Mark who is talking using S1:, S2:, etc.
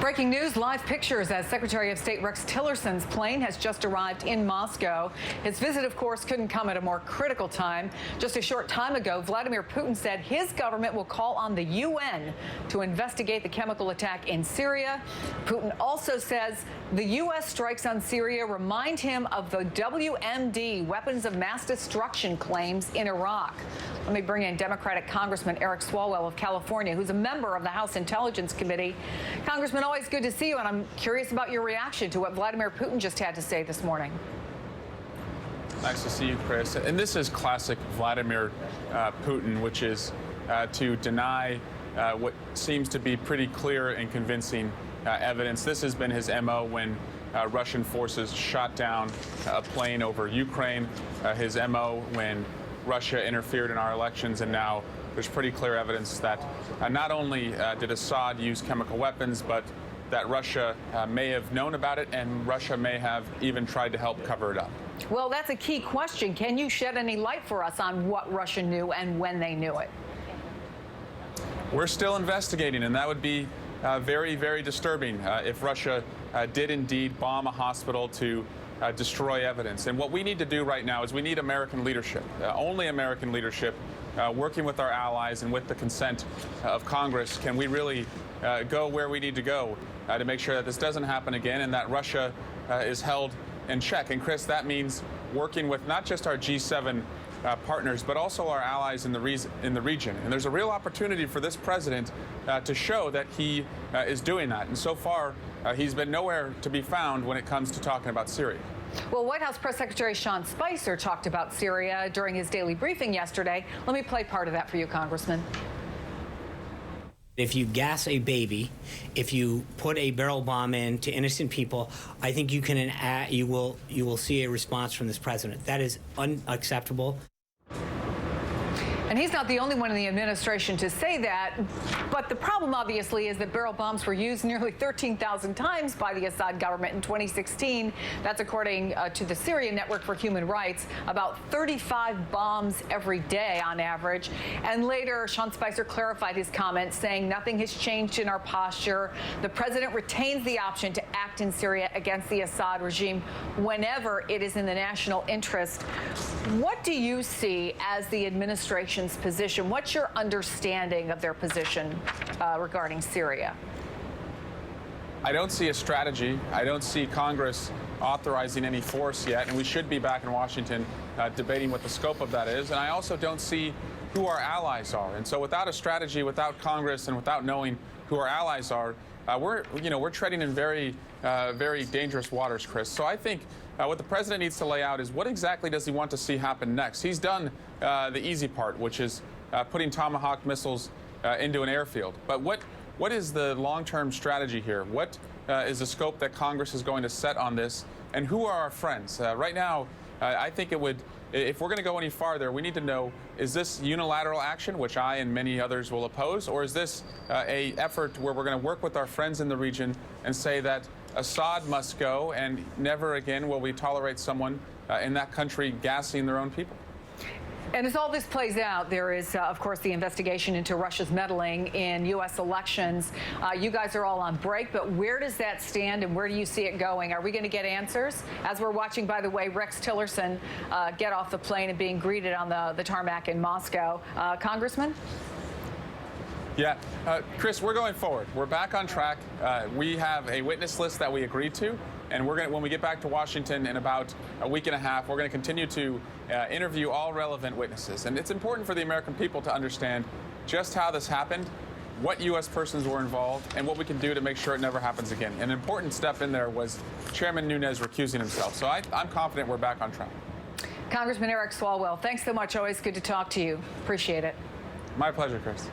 S1: Breaking news, live pictures as Secretary of State Rex Tillerson's plane has just arrived in Moscow. His visit, of course, couldn't come at a more critical time. Just a short time ago, Vladimir Putin said his government will call on the UN to investigate the chemical attack in Syria. Putin also says the U.S. strikes on Syria remind him of the WMD, weapons of mass destruction claims in Iraq. Let me bring in Democratic Congressman Eric Swalwell of California, who's a member of the House Intelligence Committee. Congressman, always good to see you, and I'm curious about your reaction to what Vladimir Putin just had to say this morning.
S2: Nice to see you, Chris. And this is classic Vladimir Putin, which is to deny what seems to be pretty clear and convincing evidence. This has been his MO when Russian forces shot down a plane over Ukraine, his MO when Russia interfered in our elections, and now there's pretty clear evidence that not only did Assad use chemical weapons, but that Russia may have known about it, and Russia may have even tried to help cover it up.
S1: Well, that's a key question. Can you shed any light for us on what Russia knew and when they knew it?
S2: We're still investigating, and that would be very, very disturbing if Russia did indeed bomb a hospital to destroy evidence. And what we need to do right now is we need American leadership, only American leadership, working with our allies and with the consent of Congress. Can we really go where we need to go to make sure that this doesn't happen again and that Russia is held in check? And Chris, that means working with not just our G7 partners, but also our allies in the region. And there's a real opportunity for this president to show that he is doing that. And so far, he's been nowhere to be found when it comes to talking about Syria.
S1: Well, White House Press Secretary Sean Spicer talked about Syria during his daily briefing yesterday. Let me play part of that for you, Congressman.
S3: If you gas a baby, if you put a barrel bomb in to innocent people, I think you will see a response from this president. That is unacceptable.
S1: And he's not the only one in the administration to say that. But the problem, obviously, is that barrel bombs were used nearly 13,000 times by the Assad government in 2016. That's according to the Syria Network for Human Rights, about 35 bombs every day on average. And later, Sean Spicer clarified his comments, saying nothing has changed in our posture. The president retains the option to act in Syria against the Assad regime whenever it is in the national interest. What do you see as the administration's position? What's your understanding of their position regarding Syria?
S2: I don't see a strategy. I don't see Congress authorizing any force yet, and we should be back in Washington debating what the scope of that is. And I also don't see who our allies are. And so without a strategy, without Congress, and without knowing who our allies are, we're treading in very dangerous waters, Chris. So I think what the president needs to lay out is what exactly does he want to see happen next. He's done the easy part, which is putting Tomahawk missiles into an airfield. But what is the long-term strategy here? What is the scope that Congress is going to set on this? And who are our friends? Right now, I think it would, if we're going to go any farther, we need to know, is this unilateral action, which I and many others will oppose, or is this a effort where we're going to work with our friends in the region and say that Assad must go and never again will we tolerate someone in that country gassing their own people?
S1: And as all this plays out, there is, of course, the investigation into Russia's meddling in U.S. elections. You guys are all on break, but where does that stand and where do you see it going? Are we going to get answers? As we're watching, by the way, Rex Tillerson get off the plane and being greeted on the tarmac in Moscow. Congressman?
S2: Yeah, Chris, we're going forward. We're back on track. We have a witness list that we agreed to, and when we get back to Washington in about a week and a half, we're going to continue to interview all relevant witnesses. And it's important for the American people to understand just how this happened, what U.S. persons were involved, and what we can do to make sure it never happens again. An important step in there was Chairman Nunes recusing himself. So I'm confident we're back on track.
S1: Congressman Eric Swalwell, thanks so much. Always good to talk to you. Appreciate it.
S2: My pleasure, Chris.